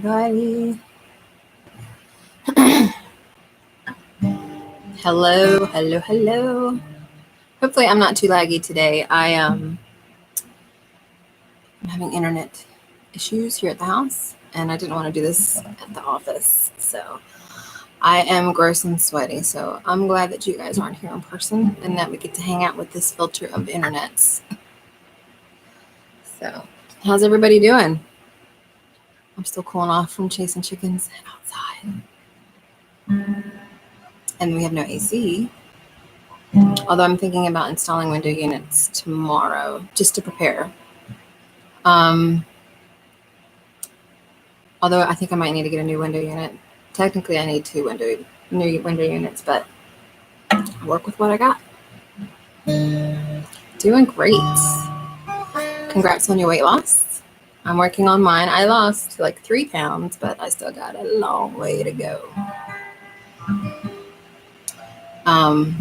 Buddy. Hello. Hopefully I'm not too laggy today. I'm having internet issues here at the house, and I didn't want to do this at the office. So I am gross and sweaty. So I'm glad that you guys aren't here in person and that we get to hang out with this filter of internets. So how's everybody doing? I'm still cooling off from chasing chickens outside. And we have no AC. Although I'm thinking about installing window units tomorrow just to prepare. Although I think I might need to get a new window unit. Technically, I need new window units, but I work with what I got. Doing great. Congrats on your weight loss. I'm working on mine. I lost like 3 pounds, but I still got a long way to go. I've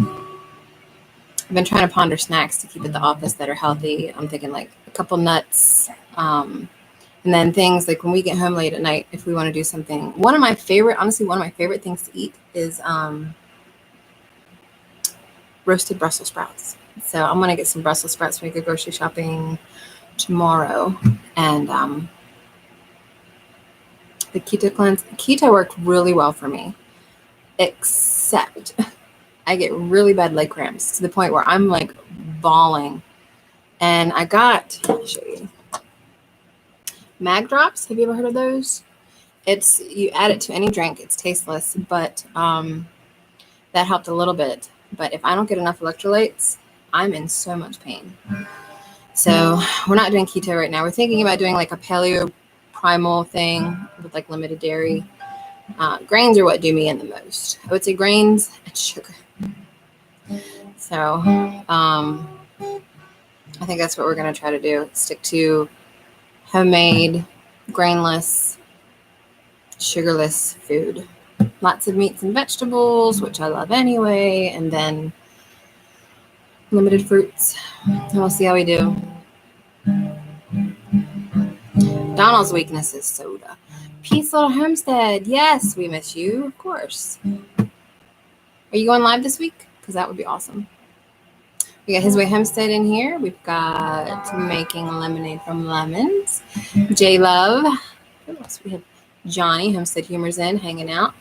been trying to ponder snacks to keep at the office that are healthy. I'm thinking like a couple nuts, and then things like when we get home late at night, if we want to do something. One of my favorite things to eat is roasted Brussels sprouts. So I'm going to get some Brussels sprouts when we go grocery shopping tomorrow. And the keto worked really well for me, except I get really bad leg cramps to the point where I'm like bawling. And I got, I'll show you, Mag Drops. Have you ever heard of those? You add it to any drink. It's tasteless, but that helped a little bit. But if I don't get enough electrolytes, I'm in so much pain. So we're not doing keto right now. We're thinking about doing like a paleo primal thing with like limited dairy. Grains are what do me in the most. I would say grains and sugar. So I think that's what we're going to try to do. Stick to homemade, grainless, sugarless food. Lots of meats and vegetables, which I love anyway, and then limited fruits. And we'll see how we do. Donald's weakness is soda. Peace, little homestead. Yes, we miss you, of course. Are you going live this week? Because that would be awesome. We got His Way Homestead in here. We've got Making Lemonade from Lemons. J Love. Who else? We have Johnny, Homestead Humor's in, hanging out.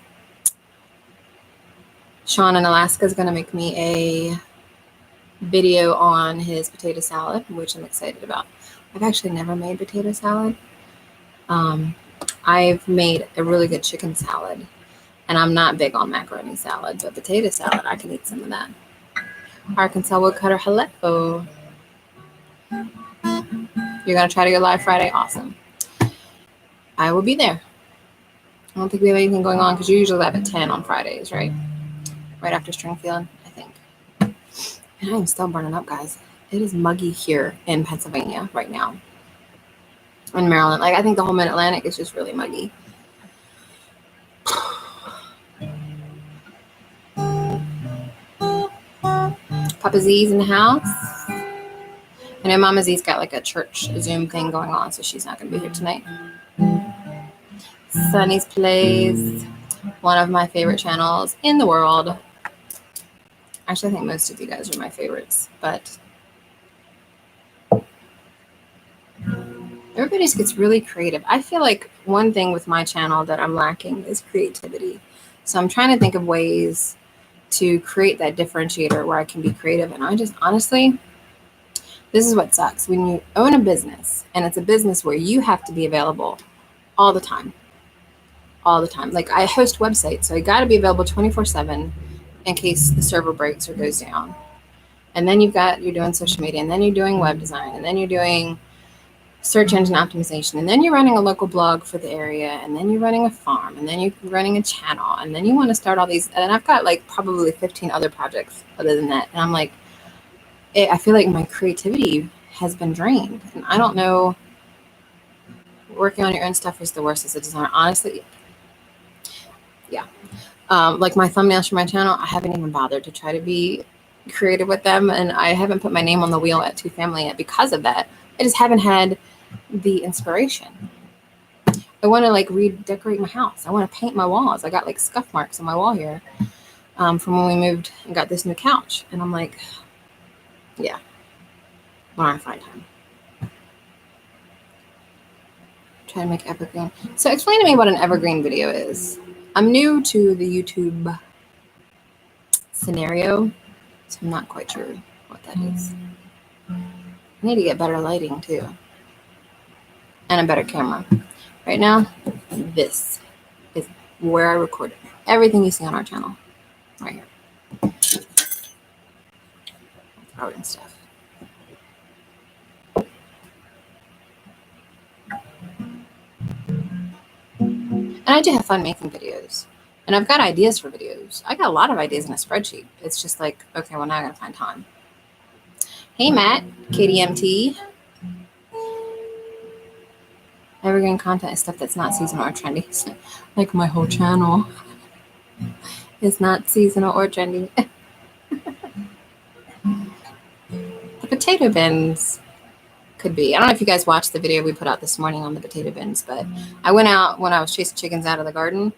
Sean in Alaska is going to make me a video on his potato salad, which I'm excited about. I've actually never made potato salad. I've made a really good chicken salad, and I'm not big on macaroni salad, but potato salad, I can eat some of that. Arkansas Woodcutter, hello. You're going to try to go live Friday? Awesome. I will be there. I don't think we have anything going on because you usually live at 10 on Fridays, right? Right after Stringfield, I think. And I'm still burning up, guys. It is muggy here in Pennsylvania right now. In Maryland. Like, I think the whole mid-Atlantic is just really muggy. Papa Z's in the house. I know Mama Z's got like a church Zoom thing going on, so she's not going to be here tonight. Sunny's Plays, one of my favorite channels in the world. Actually, I think most of you guys are my favorites, but everybody just gets really creative. I feel like one thing with my channel that I'm lacking is creativity. So I'm trying to think of ways to create that differentiator where I can be creative. And I just, honestly, this is what sucks. When you own a business, and it's a business where you have to be available all the time. All the time. Like, I host websites, so I got to be available 24/7 in case the server breaks or goes down. And then you're doing social media, and then you're doing web design, and then you're doing search engine optimization, and then you're running a local blog for the area, and then you're running a farm, and then you're running a channel, and then you want to start all these, and I've got like probably 15 other projects other than that, and I'm like, I feel like my creativity has been drained, and I don't know, working on your own stuff is the worst as a designer, honestly. Yeah. Like my thumbnails for my channel, I haven't even bothered to try to be creative with them, and I haven't put my name on the wheel at Two Family yet because of that. I just haven't had the inspiration. I want to like redecorate my house. I want to paint my walls. I got like scuff marks on my wall here from when we moved and got this new couch. And I'm like, yeah, when I find time. Try to make evergreen. So explain to me what an evergreen video is. I'm new to the YouTube scenario, so I'm not quite sure what that is. I need to get better lighting too. And a better camera. Right now, this is where I record everything you see on our channel. Right here. Throw it and stuff. And I do have fun making videos. And I've got ideas for videos. I got a lot of ideas in a spreadsheet. It's just like, okay, well, now I gotta find time. Hey, Matt, KDMT. Evergreen content is stuff that's not seasonal or trendy. Like my whole channel is not seasonal or trendy. The potato bins could be. I don't know if you guys watched the video we put out this morning on the potato bins, but I went out when I was chasing chickens out of the garden.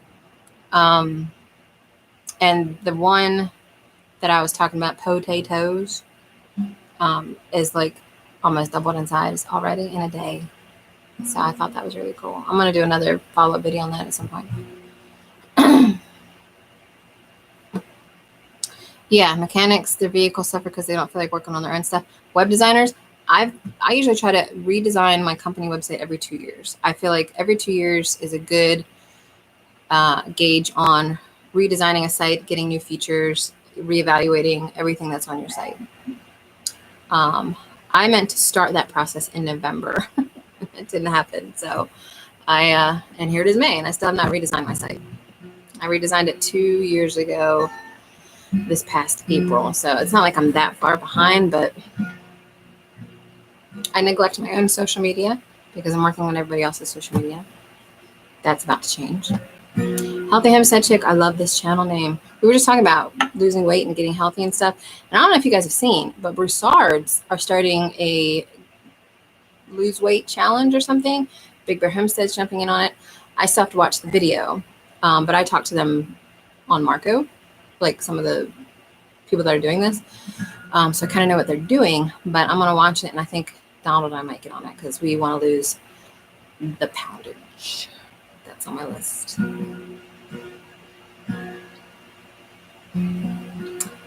And the one that I was talking about, potatoes, is like almost doubled in size already in a day. So I thought that was really cool. I'm going to do another follow-up video on that at some point. Yeah, mechanics, their vehicles suffer because they don't feel like working on their own stuff. Web designers, I usually try to redesign my company website every 2 years. I feel like every 2 years is a good gauge on redesigning a site, getting new features, reevaluating everything that's on your site. I meant to start that process in November. It didn't happen. So and here it is May, and I still have not redesigned my site. I redesigned it 2 years ago this past April. So it's not like I'm that far behind, but I neglect my own social media because I'm working on everybody else's social media. That's about to change. Healthy Homestead Chick, I love this channel name. We were just talking about losing weight and getting healthy and stuff. And I don't know if you guys have seen, but Broussards are starting a lose weight challenge or something. Big Bear Homestead's jumping in on it. I still have to watch the video, but I talked to them on Marco, like some of the people that are doing this. So I kind of know what they're doing, but I'm going to watch it, and I think Donald and I might get on it because we want to lose the poundage. That's on my list.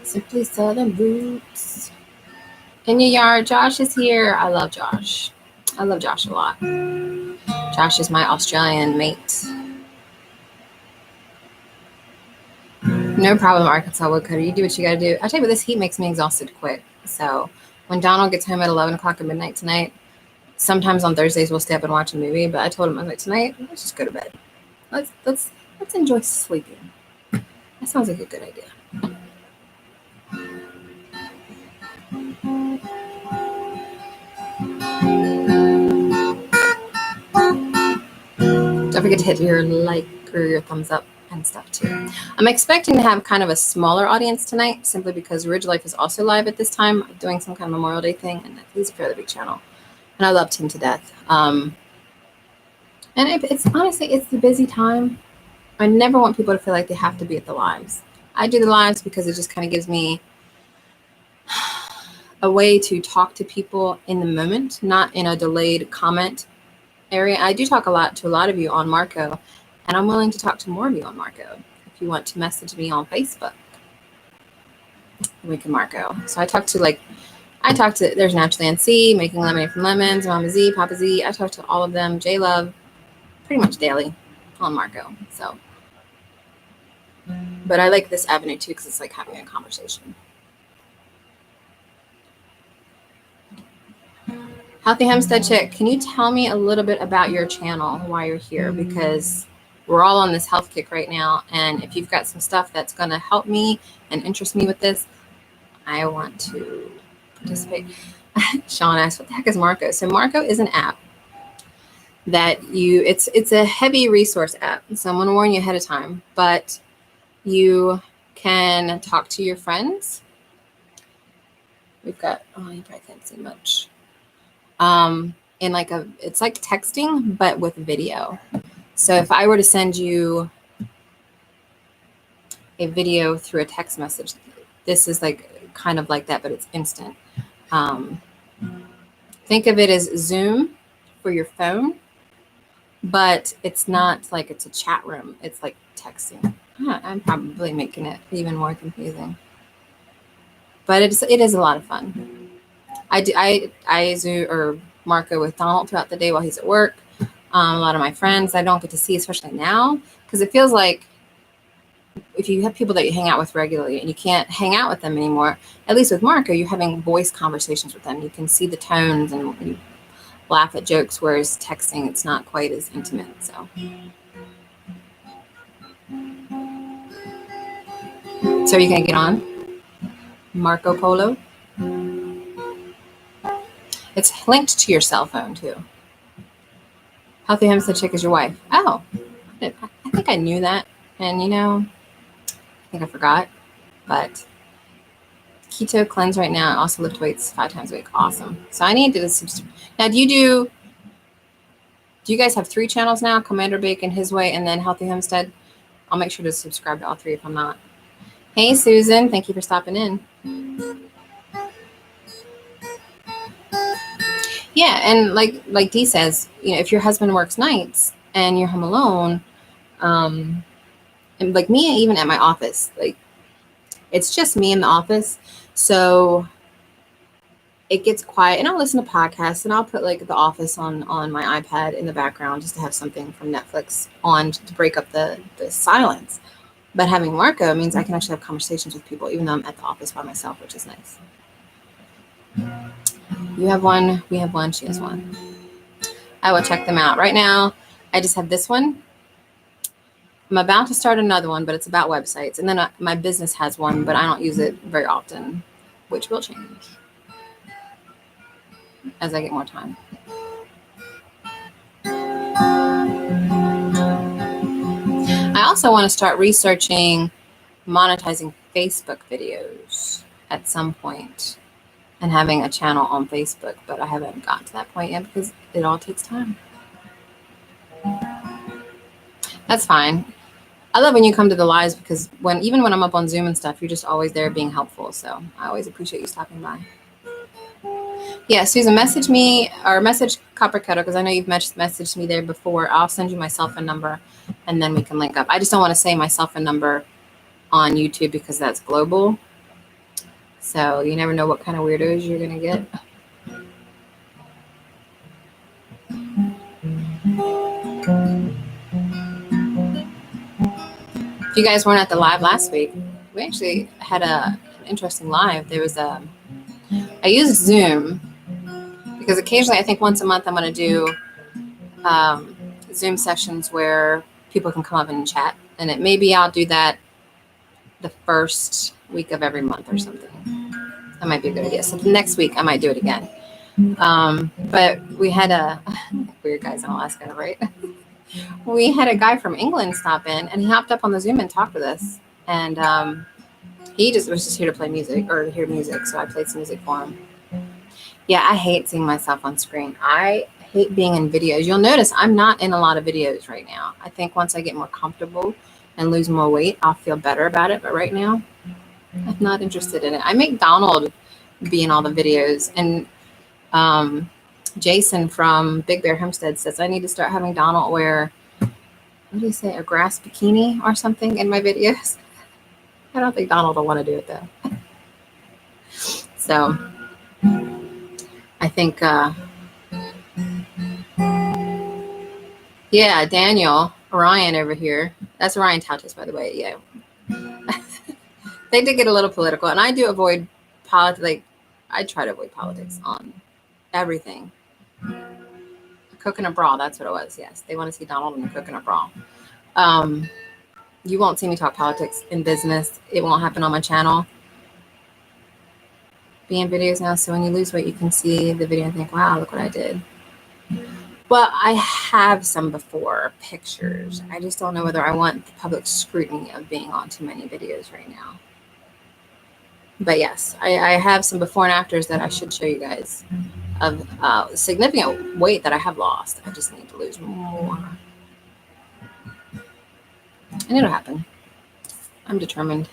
Simply Southern Roots. In your yard, Josh is here. I love Josh. I love Josh a lot. Josh is my Australian mate. No problem, Arkansas woodcutter. You do what you got to do. I'll tell you what, this heat makes me exhausted quick. So when Donald gets home at 11 o'clock at midnight tonight, sometimes on Thursdays we'll stay up and watch a movie, but I told him, I was like, tonight, let's just go to bed. Let's enjoy sleeping. That sounds like a good idea. Don't forget to hit your like or your thumbs up and stuff too. I'm expecting to have kind of a smaller audience tonight simply because Ridge Life is also live at this time doing some kind of Memorial Day thing, and he's a fairly big channel. And I love Tim to death. And it's honestly, it's the busy time. I never want people to feel like they have to be at the lives. I do the lives because it just kind of gives me a way to talk to people in the moment, not in a delayed comment area. I do talk a lot to a lot of you on Marco, and I'm willing to talk to more of you on Marco. If you want to message me on Facebook, we can Marco. So I talk to there's Naturally NC, Making Lemonade from Lemons, Mama Z, Papa Z. I talk to all of them, J Love, pretty much daily on Marco. So, but I like this avenue too because it's like having a conversation. Healthy Homestead Chick, can you tell me a little bit about your channel while you're here? Because we're all on this health kick right now. And if you've got some stuff that's going to help me and interest me with this, I want to participate. Sean asked, what the heck is Marco? So Marco is an app that it's a heavy resource app. So I'm going to warn you ahead of time, but you can talk to your friends. We've got, you probably can't see much. It's like texting, but with video. So if I were to send you a video through a text message, this is like kind of like that, but it's instant. Think of it as Zoom for your phone, but it's not like it's a chat room. It's like texting. I'm probably making it even more confusing, but it is a lot of fun. I Zoom or Marco with Donald throughout the day while he's at work. A lot of my friends I don't get to see, especially now, because it feels like if you have people that you hang out with regularly and you can't hang out with them anymore, at least with Marco, you're having voice conversations with them. You can see the tones and you laugh at jokes, whereas texting, it's not quite as intimate. So are you going to get on Marco Polo? It's linked to your cell phone too. Healthy Homestead Chick is your wife. Oh, I think I knew that. And I think I forgot. But keto cleanse right now. I also lift weights 5 times a week. Awesome. So I need to subscribe. Now, do you guys have 3 channels now? Commander Bacon, His Way, and then Healthy Homestead? I'll make sure to subscribe to all 3 if I'm not. Hey, Susan. Thank you for stopping in. Yeah, and like Dee says, if your husband works nights and you're home alone, and like me, even at my office, like it's just me in the office, so it gets quiet, and I'll listen to podcasts, and I'll put like The Office on my iPad in the background just to have something from Netflix on to break up the silence. But having Marco means I can actually have conversations with people, even though I'm at the office by myself, which is nice. You have one, we have one, she has one. I will check them out. Right now, I just have this one. I'm about to start another one, but it's about websites. And then my business has one, but I don't use it very often, which will change as I get more time. I also want to start researching monetizing Facebook videos at some point and having a channel on Facebook, but I haven't gotten to that point yet because it all takes time. That's fine. I love when you come to the lives because even when I'm up on Zoom and stuff, you're just always there being helpful. So I always appreciate you stopping by. Yeah, Susan, message me or message Copper Kettle because I know you've messaged me there before. I'll send you my cell phone number and then we can link up. I just don't want to say my cell phone number on YouTube because that's global. So you never know what kind of weirdos you're going to get. If you guys weren't at the live last week, we actually had an interesting live. There was I used Zoom because occasionally, I think once a month, I'm going to do Zoom sessions where people can come up and chat. And maybe I'll do that the first week of every month or something. That might be a good idea. So next week, I might do it again. But we had weird guys in Alaska, right? We had a guy from England stop in, and he hopped up on the Zoom and talked with us. And he was just here to play music or hear music. So I played some music for him. Yeah, I hate seeing myself on screen. I hate being in videos. You'll notice I'm not in a lot of videos right now. I think once I get more comfortable and lose more weight, I'll feel better about it. But right now, I'm not interested in it. I make Donald be in all the videos. And Jason from Big Bear Homestead says I need to start having Donald wear, what do you say, a grass bikini or something in my videos. I don't think Donald will want to do it though. So I think, yeah, Daniel, Ryan over here. That's Ryan Tautis, by the way. Yeah. They did get a little political, and I do avoid politics. Like, I try to avoid politics on everything. A coconut bra, that's what it was. Yes, they want to see Donald in a coconut bra. You won't see me talk politics in business. It won't happen on my channel. Be in videos now, so when you lose weight, you can see the video and think, wow, look what I did. Well, I have some before pictures. I just don't know whether I want the public scrutiny of being on too many videos right now. But yes, I have some before and afters that I should show you guys of significant weight that I have lost. I just need to lose more. And it'll happen. I'm determined.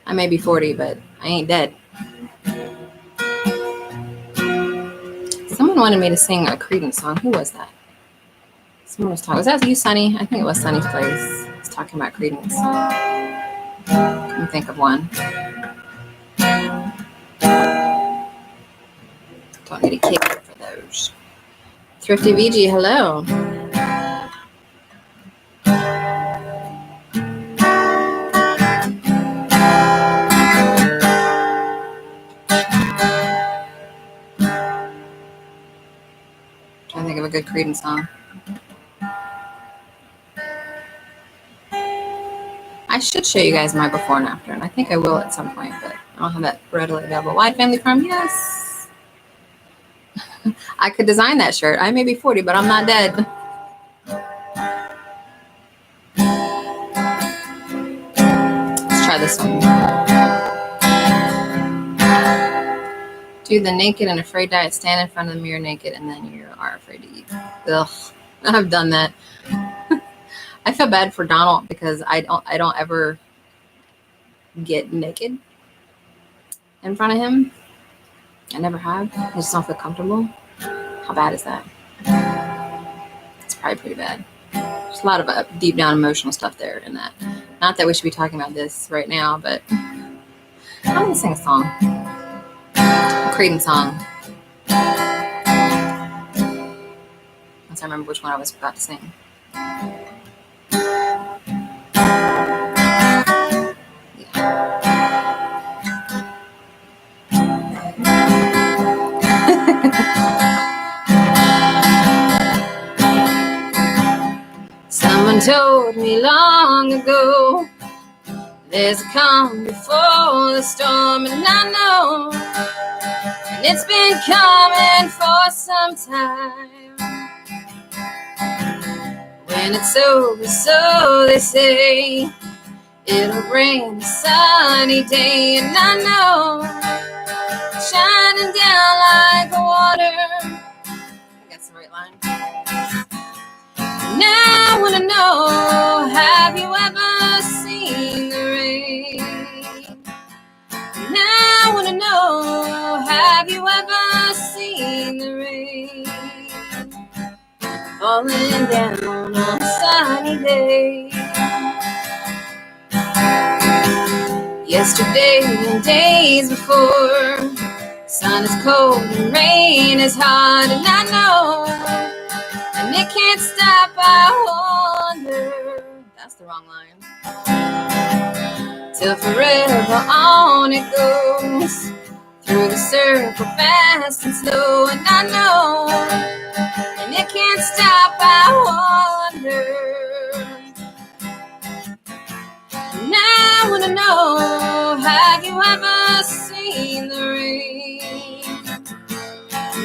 I may be 40, but I ain't dead. Someone wanted me to sing a Creedence song. Who was that? Someone was talking. Was that you, Sunny? I think it was Sunny's Place. It's talking about Creedence. Let me think of one. Don't need a kick for those. Thrifty VG, hello. Trying to think of a good Creedence song. I should show you guys my before and after, and I think I will at some point, but I don't have that readily available. Wide Family Farm, yes. I could design that shirt. I may be 40, but I'm not dead. Let's try this one. Do the naked and afraid diet. Stand in front of the mirror naked, and then you are afraid to eat. Ugh, I've done that. I feel bad for Donald because I don't ever get naked in front of him. I never have. I just don't feel comfortable. How bad is that? It's probably pretty bad. There's a lot of deep down emotional stuff there in that. Not that we should be talking about this right now, but I'm gonna sing a song. A Creedence song. Once I remember which one I was about to sing. Someone told me long ago, there's a calm before the storm, and I know, and it's been coming for some time. When it's over, so they say, it'll bring a sunny day, and I know, shining down like water. I got the right line. Now I want to know, have you ever seen the rain? Now I want to know, have you ever seen the rain? Falling down on a sunny day. Yesterday and days before, sun is cold and rain is hot, and I know, and it can't stop, I wonder. That's the wrong line. Till forever on it goes, through the circle fast and slow, and I know, and it can't stop, I wonder. Now I want to know, have you ever seen the rain?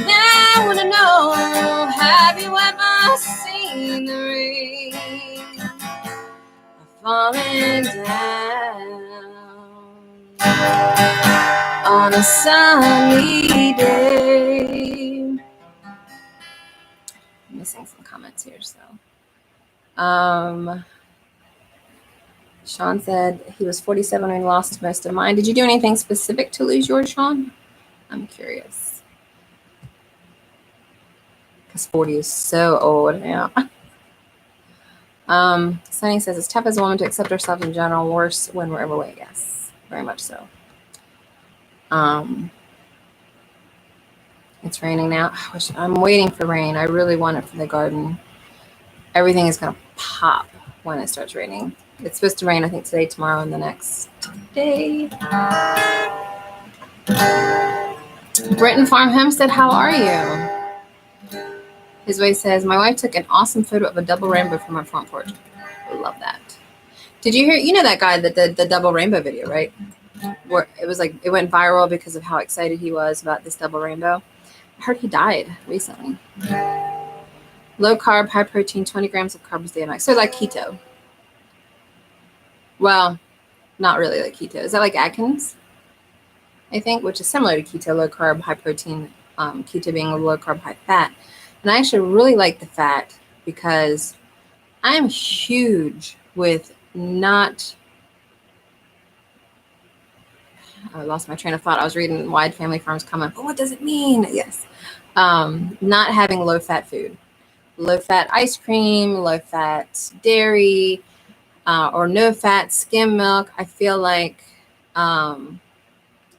Now I want to know, have you ever seen the rain? Falling down on a sunny day. I'm missing some comments here, so. Sean said he was 47 when he lost most of mine. Did you do anything specific to lose yours, Sean? I'm curious. Because 40 is so old now. Sunny says, it's tough as a woman to accept herself in general, worse when we're overweight. Yes, very much so. It's raining now. I'm waiting for rain. I really want it for the garden. Everything is going to pop when it starts raining. It's supposed to rain, I think, today, tomorrow, and the next day. Britton Farm Hempstead, how are you? His wife says, my wife took an awesome photo of a double rainbow from our front porch. I love that. Did you hear, you know that guy that did the double rainbow video, right? Where it was like, it went viral because of how excited he was about this double rainbow. I heard he died recently. Low carb, high protein, 20 grams of carbs a day. So like keto. Well, not really like keto. Is that like Atkins? I think, which is similar to keto, low carb, high protein, keto being low carb, high fat. And I actually really like the fat because I'm huge with not, I lost my train of thought. I was reading Wide Family Farms comment, but what does it mean? Yes. Not having low-fat food. Low-fat ice cream, low-fat dairy, or no-fat skim milk. I feel like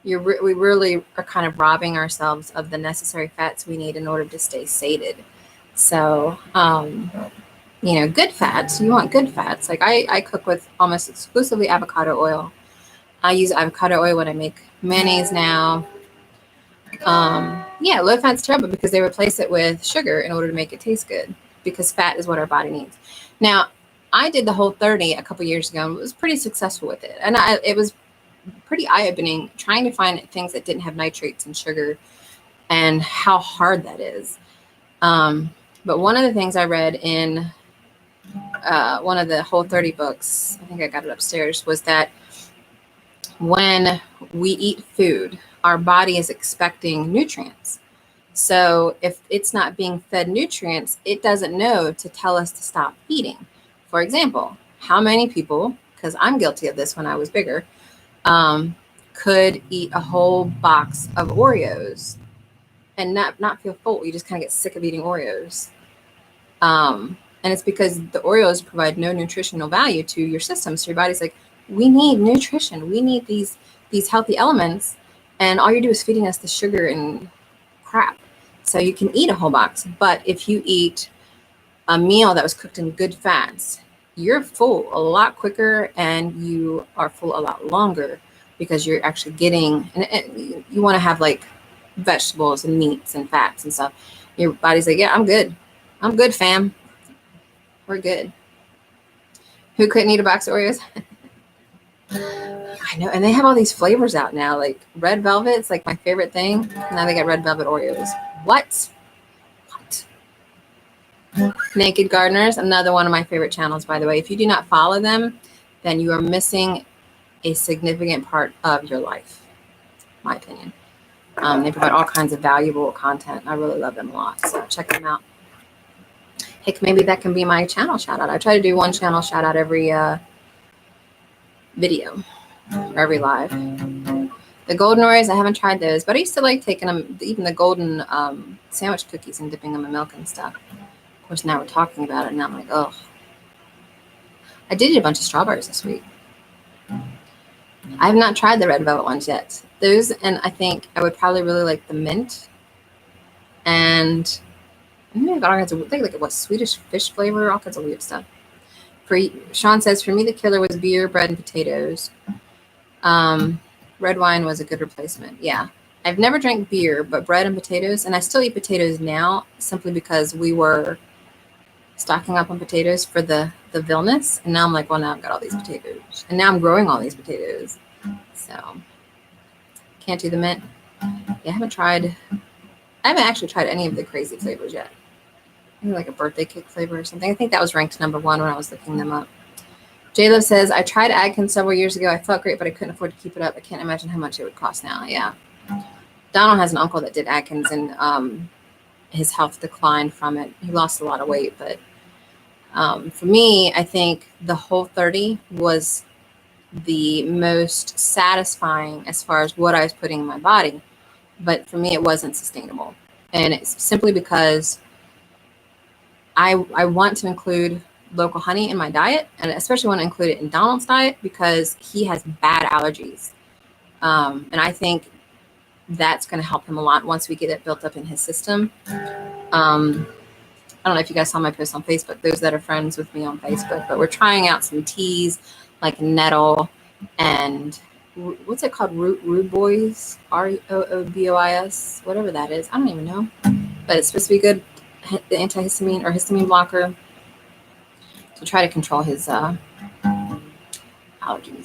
we really are kind of robbing ourselves of the necessary fats we need in order to stay sated. So, you know, good fats, you want good fats. Like I cook with almost exclusively avocado oil. I use avocado oil when I make mayonnaise now. Yeah, low fat's terrible because they replace it with sugar in order to make it taste good, because fat is what our body needs. Now, I did the Whole30 a couple years ago and was pretty successful with it. And it was pretty eye-opening trying to find things that didn't have nitrates and sugar and how hard that is. But one of the things I read in one of the Whole30 books, I think I got it upstairs, was that when we eat food, our body is expecting nutrients. So if it's not being fed nutrients, it doesn't know to tell us to stop eating. For example, how many people, because I'm guilty of this when I was bigger, could eat a whole box of Oreos and not feel full? You just kind of get sick of eating Oreos. And it's because the Oreos provide no nutritional value to your system. So your body's like, we need nutrition. We need these healthy elements. And all you do is feeding us the sugar and crap. So you can eat a whole box. But if you eat a meal that was cooked in good fats, you're full a lot quicker and you are full a lot longer, because you're actually getting, and you want to have like vegetables and meats and fats and stuff. Your body's like, yeah, I'm good. I'm good, fam. We're good. Who couldn't eat a box of Oreos? I know. And they have all these flavors out now, like red velvet. It's like my favorite thing. Now they got red velvet Oreos. What? Naked Gardeners, another one of my favorite channels, by the way. If you do not follow them, then you are missing a significant part of your life, my opinion. They provide all kinds of valuable content. I really love them a lot, so check them out. Heck, maybe that can be my channel shout out. I try to do one channel shout out every video or every live. The golden Oreos, I haven't tried those, but I used to like taking them, even the golden sandwich cookies, and dipping them in milk and stuff. Of course, now we're talking about it, and I'm like, oh. I did eat a bunch of strawberries this week. I have not tried the red velvet ones yet. Those, and I think I would probably really like the mint. And maybe I got all kinds of, like what, Swedish fish flavor, all kinds of weird stuff. Sean says, for me, the killer was beer, bread, and potatoes. Red wine was a good replacement. Yeah. I've never drank beer, but bread and potatoes, and I still eat potatoes now simply because we were stocking up on potatoes for the vilness. And now I'm like, well, now I've got all these potatoes. And now I'm growing all these potatoes. So can't do the mint. Yeah, I haven't actually tried any of the crazy flavors yet. Maybe like a birthday cake flavor or something. I think that was ranked #1 when I was looking them up. J-Lo says, I tried Atkins several years ago. I felt great, but I couldn't afford to keep it up. I can't imagine how much it would cost now. Yeah. Donald has an uncle that did Atkins, and his health declined from it. He lost a lot of weight, but for me, I think the Whole30 was the most satisfying as far as what I was putting in my body. But for me, it wasn't sustainable. And it's simply because I want to include local honey in my diet, and especially want to include it in Donald's diet because he has bad allergies. And I think that's going to help him a lot once we get it built up in his system. I don't know if you guys saw my post on Facebook, those that are friends with me on Facebook, but we're trying out some teas like nettle and what's it called? Rude Boys, ROOBOIS, whatever that is. I don't even know, but it's supposed to be good, the antihistamine or histamine blocker, to try to control his allergies,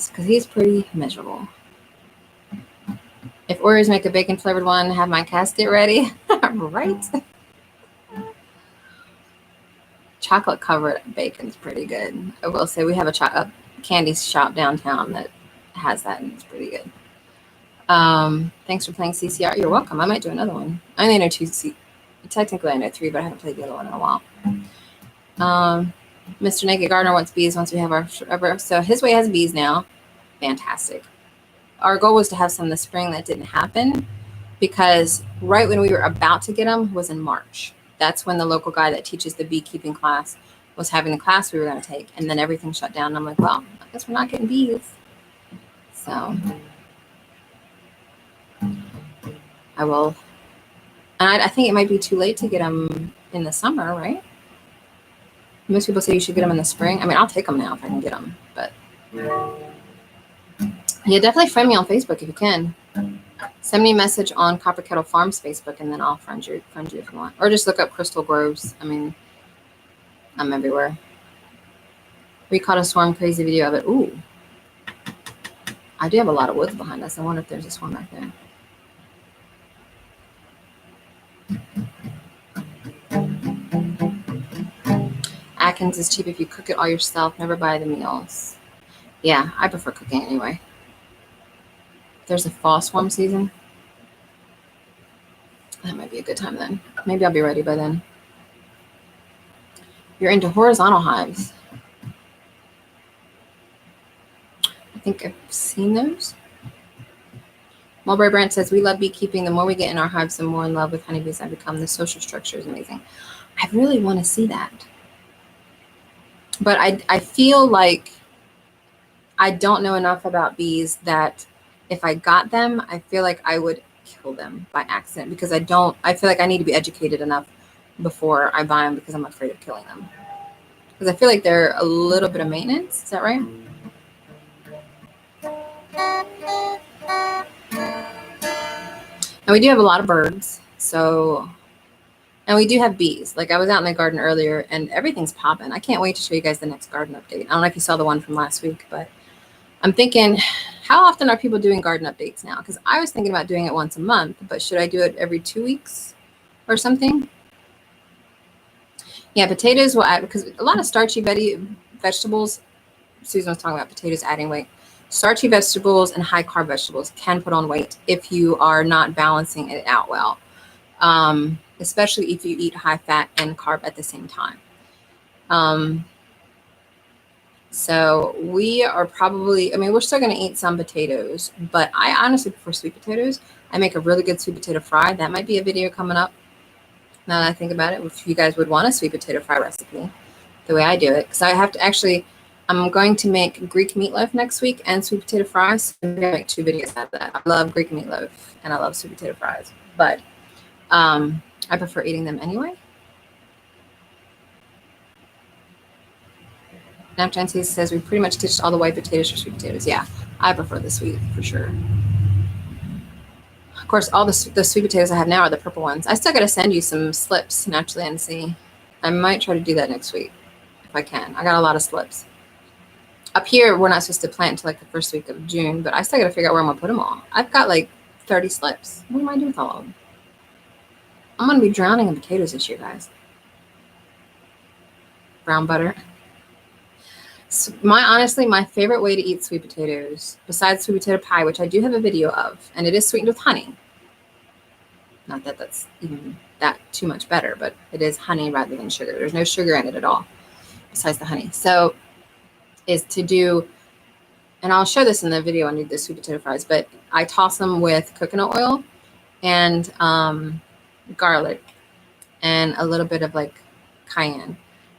because he's pretty miserable. If Oreos make a bacon flavored one, have my casket ready. Right? Chocolate covered bacon's pretty good. I will say we have a candy shop downtown that has that, and it's pretty good. Thanks for playing CCR. You're welcome. I might do another one. I only know 2. Technically I know 3, but I haven't played the other one in a while. Mr. Naked Gardener wants bees once we have our, so his way has bees now. Fantastic. Our goal was to have some this spring. That didn't happen because right when we were about to get them was in March. That's when the local guy that teaches the beekeeping class was having the class we were going to take, and then everything shut down. And I'm like, well, I guess we're not getting bees. So I will, and I think it might be too late to get them in the summer, right? Most people say you should get them in the spring. I mean, I'll take them now if I can get them, but yeah, definitely friend me on Facebook if you can. Send me a message on Copper Kettle Farms Facebook, and then I'll friend you if you want. Or just look up Crystal Groves. I mean, I'm everywhere. We caught a swarm crazy video of it. Ooh. I do have a lot of woods behind us. I wonder if there's a swarm back there. Atkins is cheap if you cook it all yourself. Never buy the meals. Yeah, I prefer cooking anyway. There's a fall swarm season. That might be a good time then. Maybe I'll be ready by then. You're into horizontal hives. I think I've seen those. Mulberry Brand says, we love beekeeping. The more we get in our hives, the more in love with honeybees I become. The social structure is amazing. I really want to see that. But I feel like I don't know enough about bees that if I got them, I feel like I would kill them by accident because I feel like I need to be educated enough before I buy them because I'm afraid of killing them. Because I feel like they're a little bit of maintenance. Is that right? And we do have a lot of birds. So, and we do have bees. Like I was out in the garden earlier and everything's popping. I can't wait to show you guys the next garden update. I don't know if you saw the one from last week, but I'm thinking, how often are people doing garden updates now? Because I was thinking about doing it once a month, but should I do it every 2 weeks or something? Yeah, potatoes will add, because a lot of starchy vegetables, Susan was talking about potatoes adding weight. Starchy vegetables and high carb vegetables can put on weight if you are not balancing it out well, especially if you eat high fat and carb at the same time. So we are probably, I mean, we're still going to eat some potatoes, but I honestly prefer sweet potatoes. I make a really good sweet potato fry. That might be a video coming up now that I think about it. If you guys would want a sweet potato fry recipe, the way I do it, because I have to actually, I'm going to make Greek meatloaf next week and sweet potato fries. So I'm going to make 2 videos out of that. I love Greek meatloaf and I love sweet potato fries, but I prefer eating them anyway. Napjancy says we pretty much stitched all the white potatoes for sweet potatoes. Yeah, I prefer the sweet for sure. Of course, all the sweet potatoes I have now are the purple ones. I still got to send you some slips, naturally, and see. I might try to do that next week if I can. I got a lot of slips. Up here, we're not supposed to plant until like the first week of June, but I still got to figure out where I'm going to put them all. I've got like 30 slips. What am I doing with all of them? I'm going to be drowning in potatoes this year, guys. Brown butter. So honestly, my favorite way to eat sweet potatoes, besides sweet potato pie, which I do have a video of, and it is sweetened with honey. Not that that's even that too much better, but it is honey rather than sugar. There's no sugar in it at all, besides the honey. So is to do, and I'll show this in the video when I do the sweet potato fries, but I toss them with coconut oil and garlic and a little bit of like cayenne.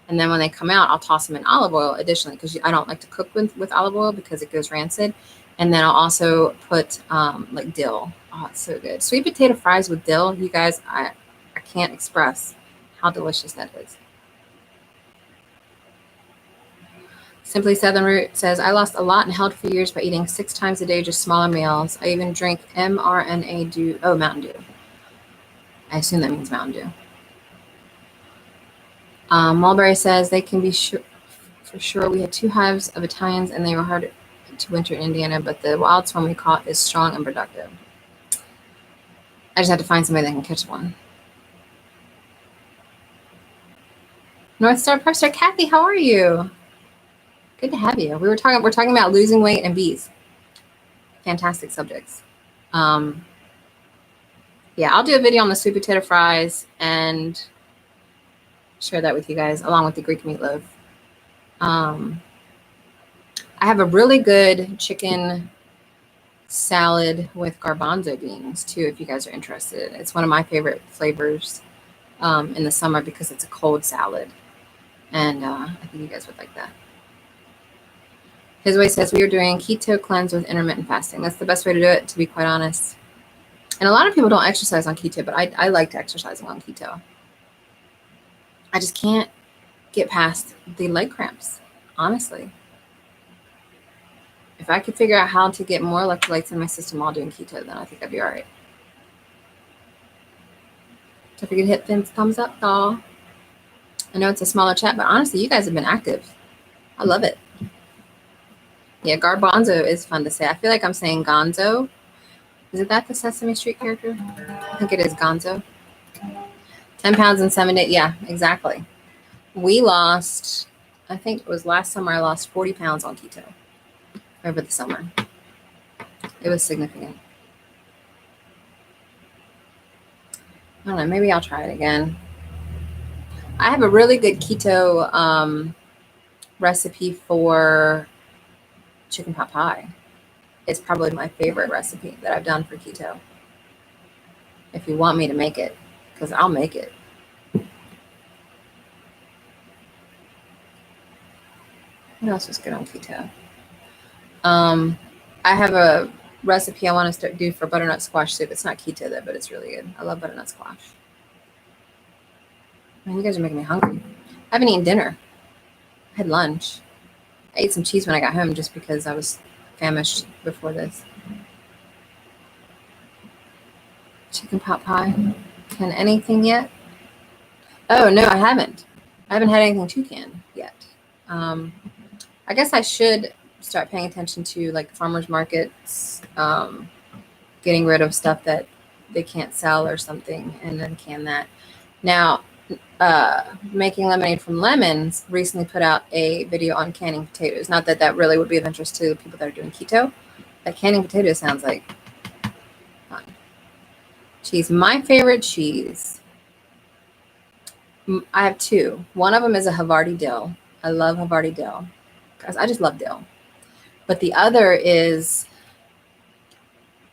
And then when they come out, I'll toss them in olive oil additionally, because I don't like to cook with olive oil because it goes rancid. And then I'll also put like dill. Oh, it's so good. Sweet potato fries with dill, you guys, I can't express how delicious that is. Simply Southern Root says, I lost a lot and held for years by eating 6 times a day, just smaller meals. I even drink mRNA Mountain Dew. I assume that means Mountain Dew. Mulberry says they can be for sure. We had 2 hives of Italians and they were hard to winter in Indiana, but the wild swarm we caught is strong and productive. I just have to find somebody that can catch one. North Star Parser, Kathy, how are you? Good to have you. We're talking about losing weight and bees. Fantastic subjects. Yeah, I'll do a video on the sweet potato fries and share that with you guys along with the Greek meatloaf. I have a really good chicken salad with garbanzo beans too, if you guys are interested. It's one of my favorite flavors in the summer because it's a cold salad. And I think you guys would like that. His way says, we are doing keto cleanse with intermittent fasting. That's the best way to do it, to be quite honest. And a lot of people don't exercise on keto, but I like exercising on keto. I just can't get past the leg cramps, honestly. If I could figure out how to get more electrolytes in my system while doing keto, then I think I'd be all right. So if you could hit Finn's thumbs up, y'all. I know it's a smaller chat, but honestly, you guys have been active. I love it. Yeah, garbanzo is fun to say. I feel like I'm saying gonzo. Is that the Sesame Street character? I think it is gonzo. 10 pounds in 7 days. Yeah, exactly. We lost, I think it was last summer, I lost 40 pounds on keto over the summer. It was significant. I don't know, maybe I'll try it again. I have a really good keto recipe for chicken pot pie. It's probably my favorite recipe that I've done for keto. If you want me to make it, because I'll make it. What else is good on keto? I have a recipe I want to do for butternut squash soup. It's not keto though, but it's really good. I love butternut squash. Man, you guys are making me hungry. I haven't eaten dinner. I had lunch. I ate some cheese when I got home just because I was famished before this. Chicken pot pie. Can anything yet? Oh, no, I haven't. I haven't had anything toucan yet. I guess I should start paying attention to like farmers markets, getting rid of stuff that they can't sell or something, and then can that. Now, Making Lemonade from Lemons recently put out a video on canning potatoes. Not that that really would be of interest to people that are doing keto. But canning potatoes sounds like fun. Cheese. My favorite cheese. I have two. One of them is a Havarti dill. I love Havarti dill because I just love dill. But the other is,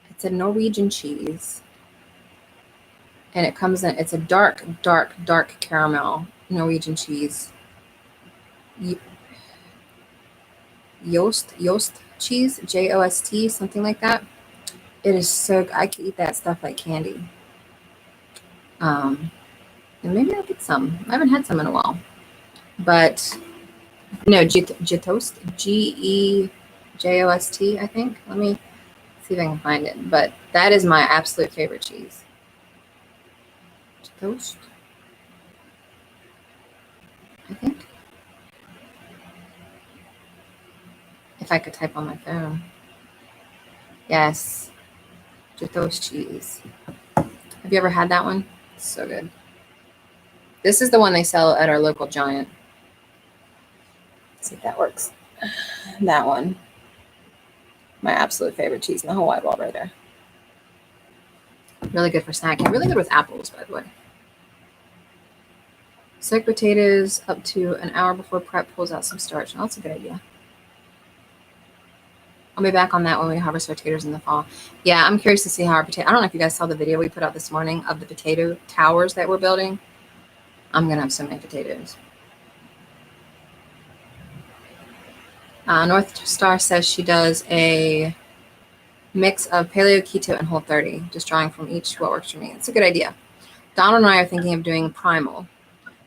it's a Norwegian cheese. And it comes in, it's a dark, dark, dark caramel Norwegian cheese. Jost cheese, Jost, something like that. It is so, I could eat that stuff like candy. And maybe I'll get some. I haven't had some in a while. But no, Getost, Gejost, I think. Let me see if I can find it. But that is my absolute favorite cheese. Getost, I think. If I could type on my phone. Yes. Getost cheese. Have you ever had that one? It's so good. This is the one they sell at our local Giant. Let's see if that works. That one. My absolute favorite cheese in the whole wide world right there. Really good for snacking. Really good with apples, by the way. Soak potatoes up to an hour before prep pulls out some starch. Now, that's a good idea. I'll be back on that when we harvest our potatoes in the fall. Yeah, I'm curious to see how our potato. I don't know if you guys saw the video we put out this morning of the potato towers that we're building. I'm going to have so many potatoes. North Star says she does a mix of paleo, keto, and Whole30, just drawing from each what works for me. It's a good idea. Donald and I are thinking of doing primal,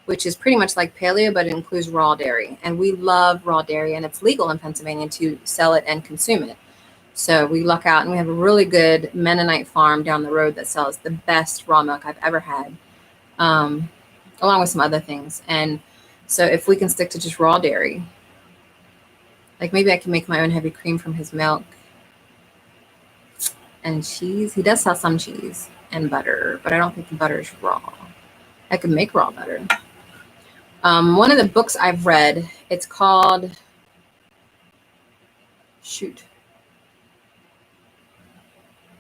which is pretty much like paleo, but it includes raw dairy. And we love raw dairy, and it's legal in Pennsylvania to sell it and consume it. So we luck out, and we have a really good Mennonite farm down the road that sells the best raw milk I've ever had, along with some other things. And so if we can stick to just raw dairy, like maybe I can make my own heavy cream from his milk and cheese. He does sell some cheese and butter, but I don't think the butter is raw. I could make raw butter. One of the books I've read, it's called,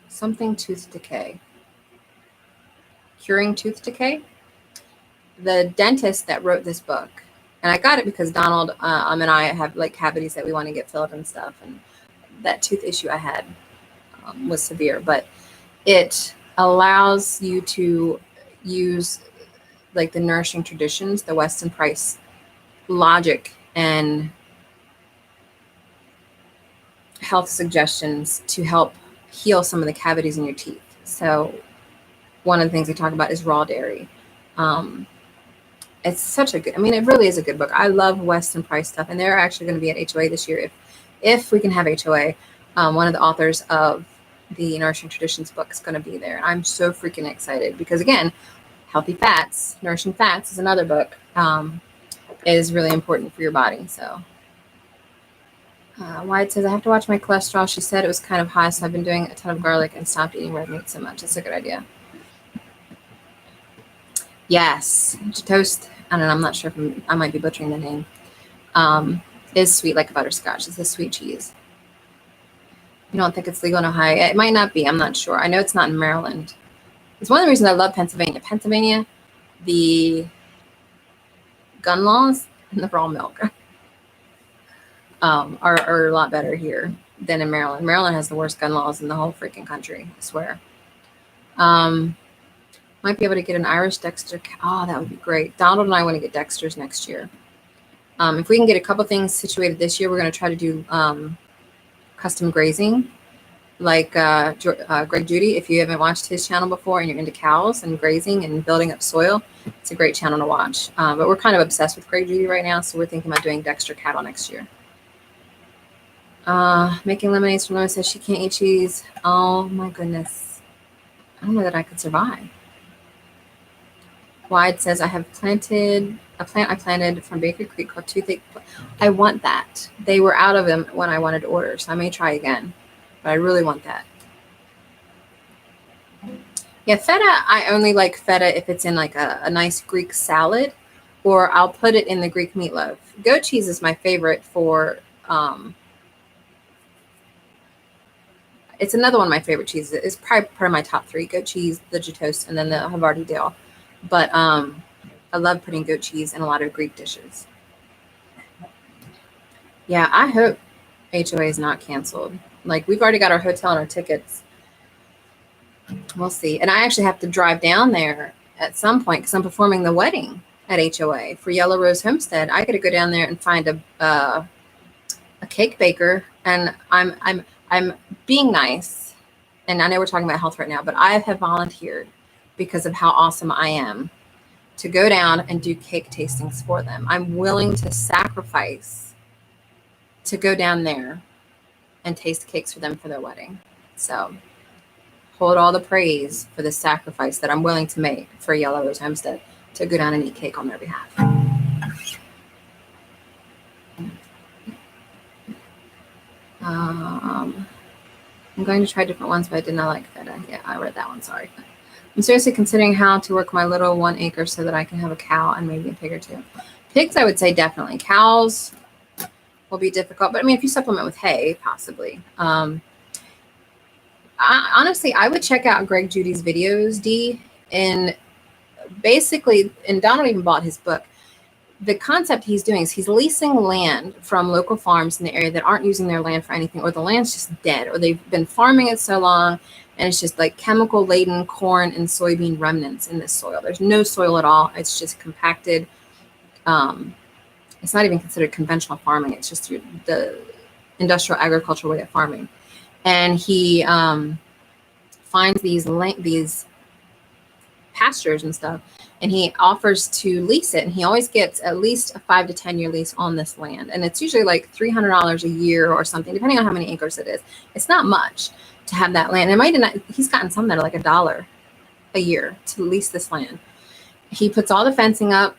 something tooth decay. Curing tooth decay. The dentist that wrote this book And I got it because Donald and I have like cavities that we want to get filled and stuff. And that tooth issue I had was severe, but it allows you to use like the nourishing traditions, the Weston Price logic and health suggestions to help heal some of the cavities in your teeth. So one of the things we talk about is raw dairy. It's such a good, I mean, it really is a good book. I love Weston Price stuff, and they're actually going to be at HOA this year if we can have HOA. One of the authors of the Nourishing Traditions book is going to be there. I'm so freaking excited because, again, Healthy Fats, Nourishing Fats is another book, is really important for your body. So Wyatt says, I have to watch my cholesterol. She said it was kind of high, so I've been doing a ton of garlic and stopped eating red meat so much. That's a good idea. Yes, toast. I don't know. I'm not sure if I might be butchering the name. Is sweet like butterscotch. It's a sweet cheese. You don't think it's legal in Ohio? It might not be. I'm not sure. I know it's not in Maryland. It's one of the reasons I love Pennsylvania. Pennsylvania, the gun laws and the raw milk are a lot better here than in Maryland. Maryland has the worst gun laws in the whole freaking country, I swear. Might be able to get an Irish Dexter. Oh, that would be great. Donald and I want to get Dexters next year. If we can get a couple things situated this year, we're going to try to do custom grazing, like Greg Judy. If you haven't watched his channel before and you're into cows and grazing and building up soil, it's a great channel to watch. But we're kind of obsessed with Greg Judy right now, so we're thinking about doing Dexter cattle next year. Making lemonades from lemon says she can't eat cheese. Oh my goodness. I don't know that I could survive. Wide says, I have planted a plant I planted from Baker Creek called Toothache. I want that. They were out of them when I wanted to order, so I may try again. But I really want that. Yeah, feta, I only like feta if it's in like a nice Greek salad, or I'll put it in the Greek meatloaf. Goat cheese is my favorite for, it's another one of my favorite cheeses. It's probably part of my top three: goat cheese, the Toast, and then the Havarti-Dale. But I love putting goat cheese in a lot of Greek dishes. Yeah, I hope HOA is not canceled. Like, we've already got our hotel and our tickets. We'll see. And I actually have to drive down there at some point because I'm performing the wedding at HOA for Yellow Rose Homestead. I got to go down there and find a cake baker, and I'm being nice. And I know we're talking about health right now, but I have volunteered because of how awesome I am to go down and do cake tastings for them. I'm willing to sacrifice to go down there and taste cakes for them for their wedding. So hold all the praise for the sacrifice that I'm willing to make for Yellow Rose Homestead to go down and eat cake on their behalf. I'm going to try different ones, but I did not like feta. Yeah, I read that one. Sorry. I'm seriously considering how to work my little 1 acre so that I can have a cow and maybe a pig or two. Pigs, I would say definitely. Cows will be difficult, but I mean, if you supplement with hay, possibly. Honestly, I would check out Greg Judy's videos, Dee, and basically, and Donald even bought his book. The concept he's doing is he's leasing land from local farms in the area that aren't using their land for anything, or the land's just dead, or they've been farming it so long, and it's just like chemical-laden corn and soybean remnants in this soil. There's no soil at all. It's just compacted. It's not even considered conventional farming. It's just the industrial agricultural way of farming. And he finds these pastures and stuff, and he offers to lease it. And he always gets at least a 5 to 10 year lease on this land. And it's usually like $300 a year or something, depending on how many acres it is. It's not much to have that land. And he's gotten some that are like $1 a year to lease this land. He puts all the fencing up.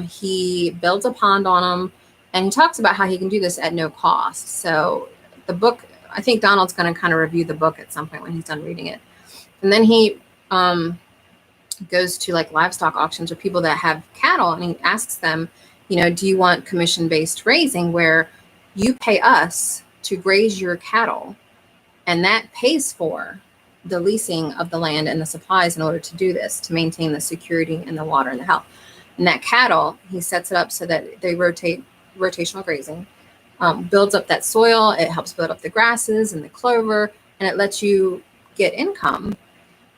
He builds a pond on them, and he talks about how he can do this at no cost. So the book, I think Donald's going to kind of review the book at some point when he's done reading it. And then he goes to like livestock auctions or people that have cattle, and he asks them, do you want commission-based raising where you pay us to graze your cattle, and that pays for the leasing of the land and the supplies in order to do this, to maintain the security and the water and the health. And that cattle, he sets it up so that they rotational grazing, builds up that soil. It helps build up the grasses and the clover, and it lets you get income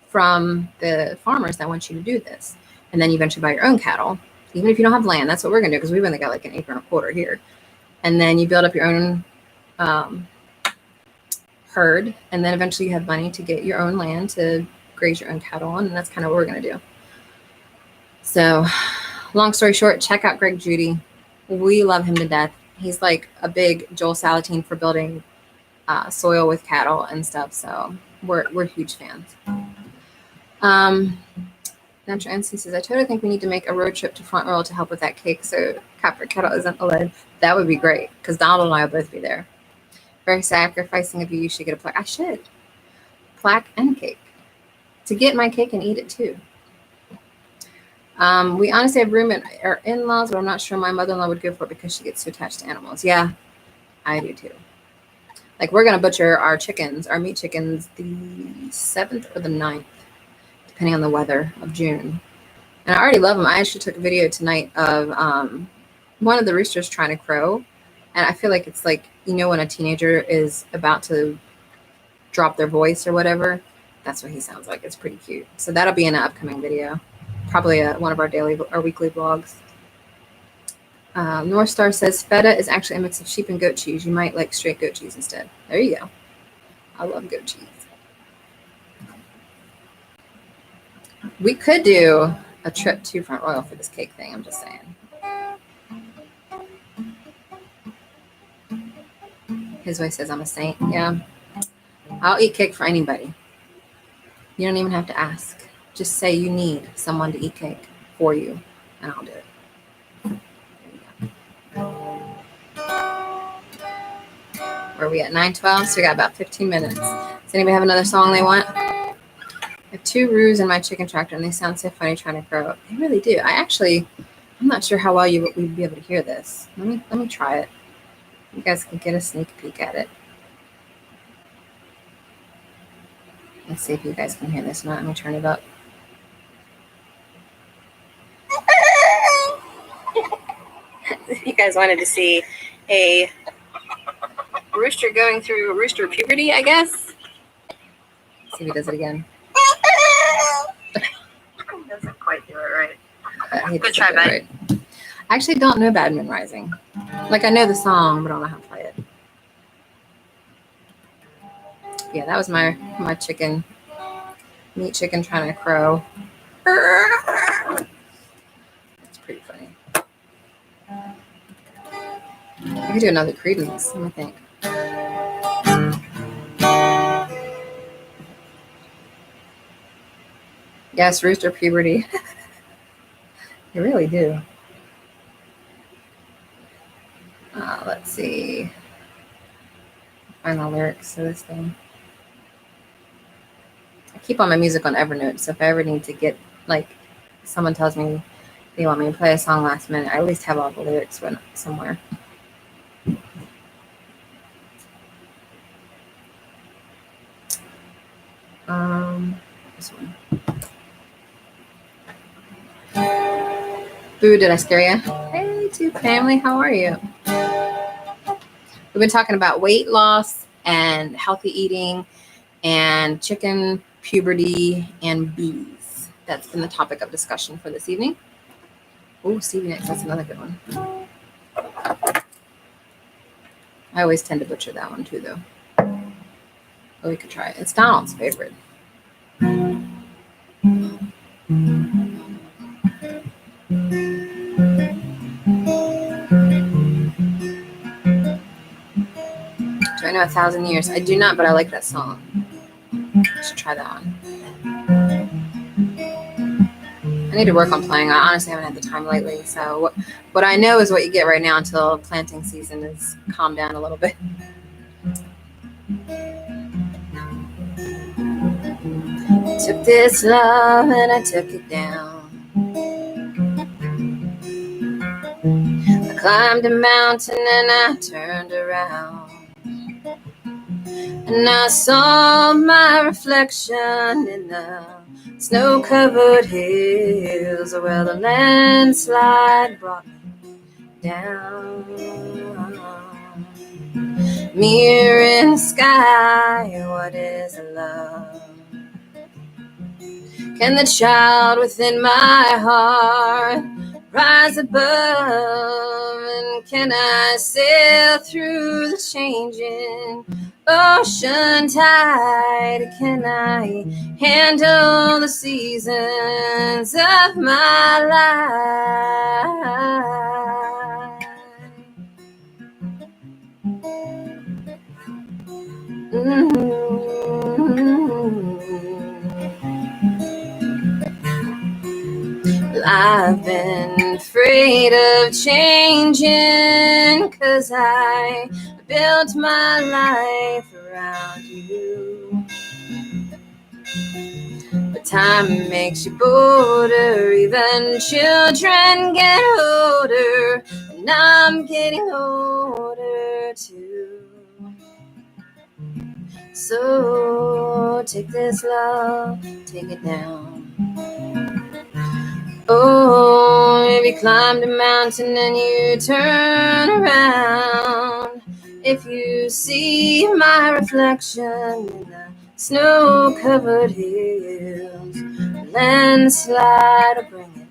from the farmers that want you to do this. And then you eventually buy your own cattle, even if you don't have land. That's what we're gonna do, because we've only got like 1.25 acres here. And then you build up your own herd, and then eventually you have money to get your own land to graze your own cattle on, and that's kind of what we're gonna do. So long story short, check out Greg Judy. We love him to death. He's like a big 𝙎𝙬𝙊𝙇 for building soil with cattle and stuff. So we're huge fans. Natural NC says, I totally think we need to make a road trip to Front Royal to help with that cake so Copper Kettle isn't a lid. That would be great, because Donald and I will both be there. Very sacrificing of you. You should get a plaque. I should. Plaque and cake. To get my cake and eat it too. We honestly have room at our in-laws, but I'm not sure my mother-in-law would go for it because she gets so attached to animals. Yeah, I do too. Like, we're going to butcher our chickens, our meat chickens, the 7th or the 9th, depending on the weather of June. And I already love them. I actually took a video tonight of one of the roosters trying to crow. And I feel like it's like, you know, when a teenager is about to drop their voice or whatever, that's what he sounds like. It's pretty cute. So that'll be in an upcoming video. Probably one of our weekly vlogs. North Star says feta is actually a mix of sheep and goat cheese. You might like straight goat cheese instead. There you go. I love goat cheese. We could do a trip to Front Royal for this cake thing. I'm just saying. His wife says I'm a saint. Yeah. I'll eat cake for anybody. You don't even have to ask. Just say you need someone to eat cake for you, and I'll do it. Where are we at? 9:12, so we got about 15 minutes. Does anybody have another song they want? I have 2 roos in my chicken tractor, and they sound so funny trying to crow. They really do. I'm not sure how well we'd be able to hear this. Let me try it. You guys can get a sneak peek at it. Let's see if you guys can hear this. Not. Let me turn it up. You guys wanted to see a rooster going through rooster puberty, I guess. Let's see if he does it again. Doesn't quite do it right. Good try, bud. Right. I actually don't know Badman Rising. Like, I know the song, but I don't know how to play it. Yeah, that was my meat chicken trying to crow. It's pretty funny. I could do another Creedence, let me think. Yes, rooster puberty. You really do. Let's see. Find the lyrics to this thing. I keep all my music on Evernote, so if I ever need to get, like, someone tells me they want me to play a song last minute, I at least have all the lyrics somewhere. This one. Boo, did I scare you? Hey, Tube family, how are you? We've been talking about weight loss and healthy eating and chicken puberty and bees. That's been the topic of discussion for this evening. Oh, Stevie Nicks, that's another good one. I always tend to butcher that one too, though. Oh, we could try it. It's Donald's favorite. Do I know 1,000 Years? I do not, but I like that song. I should try that one. I need to work on playing. I honestly haven't had the time lately. So what I know is what you get right now until planting season is calmed down a little bit. Took this love and I took it down. I climbed a mountain and I turned around. And I saw my reflection in the snow-covered hills, where the landslide brought me down. Mirror in the sky, what is love? Can the child within my heart rise above? And can I sail through the changing ocean tide? Can I handle the seasons of my life? I've been afraid of changing, 'cause I built my life around you. But time makes you bolder, even children get older, and I'm getting older too. So take this love, take it down. Oh, maybe climb the mountain and you turn around. If you see my reflection in the snow-covered hills, landslide will bring it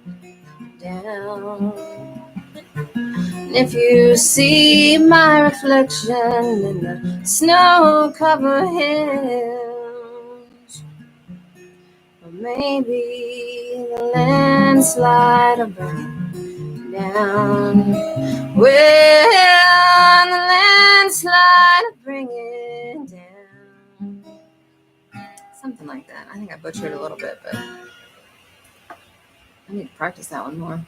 down. And if you see my reflection in the snow-covered hills, or maybe the landslide will bring it down. Well, the landslide will bring it down. Something like that. I think I butchered a little bit, but I need to practice that one more.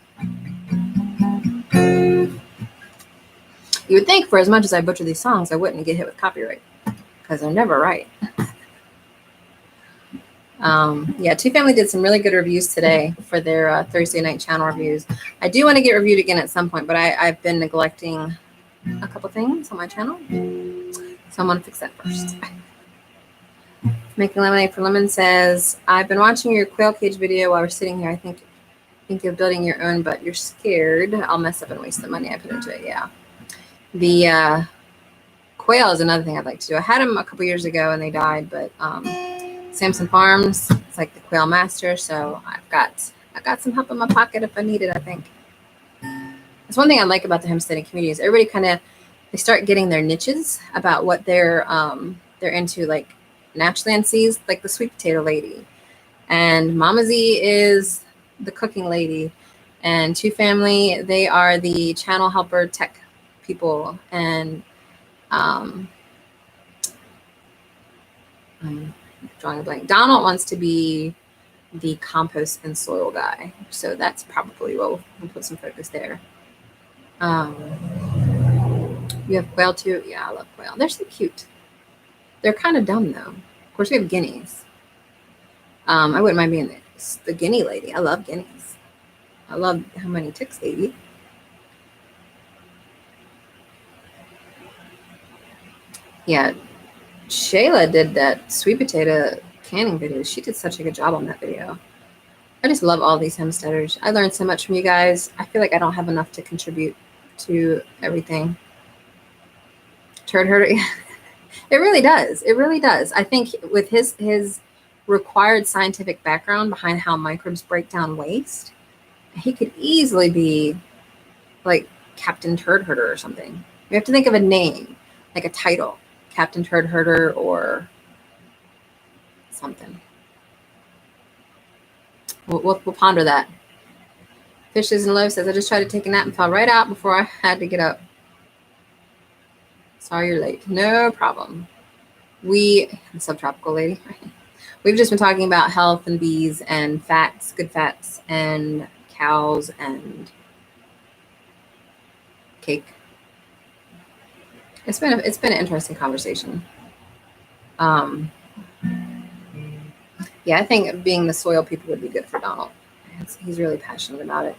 You would think for as much as I butcher these songs, I wouldn't get hit with copyright, because they're never right. Yeah, Two Family did some really good reviews today for their Thursday night channel reviews. I do want to get reviewed again at some point, but I've been neglecting a couple things on my channel, so I'm going to fix that first. Making Lemonade for Lemon says, I've been watching your Quail Cage video while we're sitting here. I think you're building your own, but you're scared I'll mess up and waste the money I put into it. Yeah. The quail is another thing I'd like to do. I had them a couple years ago and they died, but Samson Farms, it's like the quail master, so I've got some help in my pocket if I need it, I think. That's one thing I like about the homesteading community is everybody they start getting their niches about what they're into. Like Naturally sees like the sweet potato lady, and Mama Z is the cooking lady, and Two Family, they are the channel helper tech people, and I'm drawing a blank. Donald wants to be the compost and soil guy, so that's probably what we'll put some focus there. You have quail too? Yeah, I love quail. They're so cute. They're kind of dumb though. Of course, we have guineas. I wouldn't mind being the guinea lady. I love guineas. I love how many ticks they eat. Yeah, Shayla did that sweet potato canning video. She did such a good job on that video. I just love all these homesteaders. I learned so much from you guys. I feel like I don't have enough to contribute to everything. Turd herder. It really does. It really does. I think with his required scientific background behind how microbes break down waste, he could easily be like Captain Turd Herder or something. We have to think of a name, like a title. Captain Turd Herder or something. We'll ponder that. Fishes and Loaves says, I just tried to take a nap and fell right out before I had to get up. Sorry you're late. No problem. The subtropical lady. We've just been talking about health and bees and fats, good fats, and cows and cake. It's been an interesting conversation. Yeah, I think being the soil people would be good for Donald. He's really passionate about it.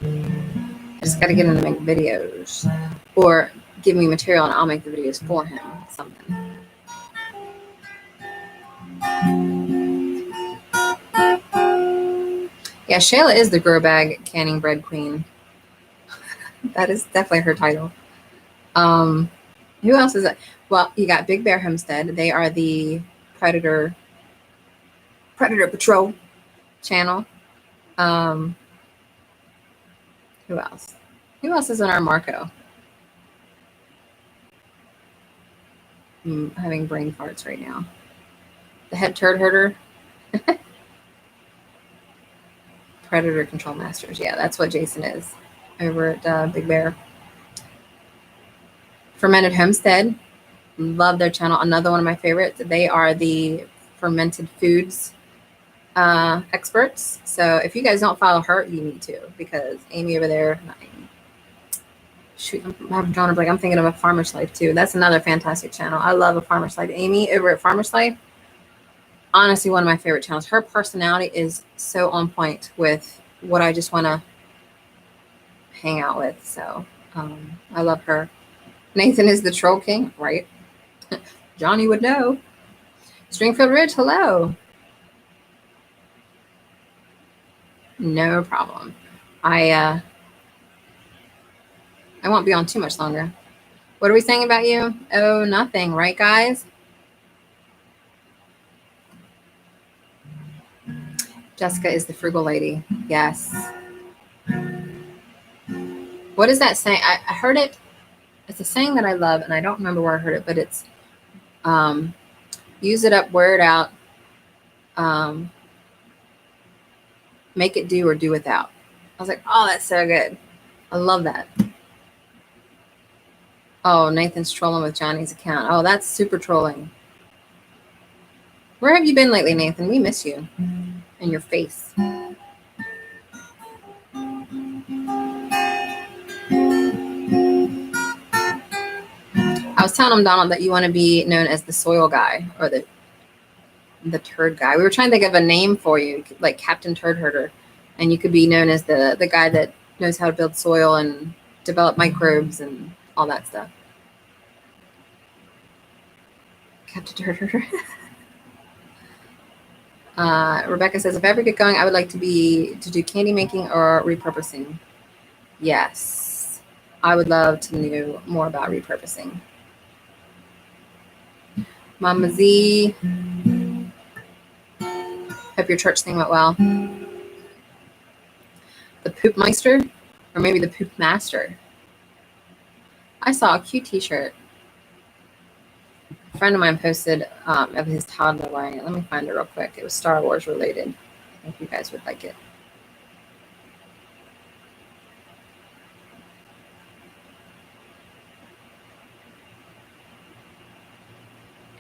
I just got to get him to make videos, or give me material and I'll make the videos for him. Something. Yeah, Shayla is the grow bag canning bread queen. That is definitely her title. Who else is it? Well, you got Big Bear Homestead. They are the Predator Patrol channel. Who else? Who else is in our Marco? I'm having brain farts right now. The Head Turd Herder. Predator Control Masters. Yeah, that's what Jason is over at Big Bear. Fermented Homestead. Love their channel. Another one of my favorites. They are the fermented foods experts. So if you guys don't follow her, you need to, because Amy over there, shoot, I'm drawing a break. I'm thinking of A Farmer's Life too. That's another fantastic channel. I love A Farmer's Life. Amy over at Farmer's Life, honestly, one of my favorite channels. Her personality is so on point with what I just want to hang out with. So I love her. Nathan is the Troll King, right? Johnny would know. Stringfield Ridge, hello. No problem. I won't be on too much longer. What are we saying about you? Oh, nothing, right, guys? Jessica is the frugal lady. Yes. What is that saying? I heard it. It's a saying that I love, and I don't remember where I heard it, but it's use it up, wear it out, make it do or do without. I was like, oh, that's so good. I love that. Oh, Nathan's trolling with Johnny's account. Oh, that's super trolling. Where have you been lately, Nathan? We miss you and your face. I was telling him, Donald, that you want to be known as the soil guy or the turd guy. We were trying to think of a name for you, like Captain Turd Herder, and you could be known as the guy that knows how to build soil and develop microbes and all that stuff. Captain Turd Herder. Rebecca says, if I ever get going, I would like to do candy making or repurposing. Yes, I would love to know more about repurposing. Mama Z, hope your church thing went well. The Poop Meister, or maybe the Poop Master. I saw a cute t-shirt. A friend of mine posted of his toddler wearing it. Let me find it real quick. It was Star Wars related. I think you guys would like it.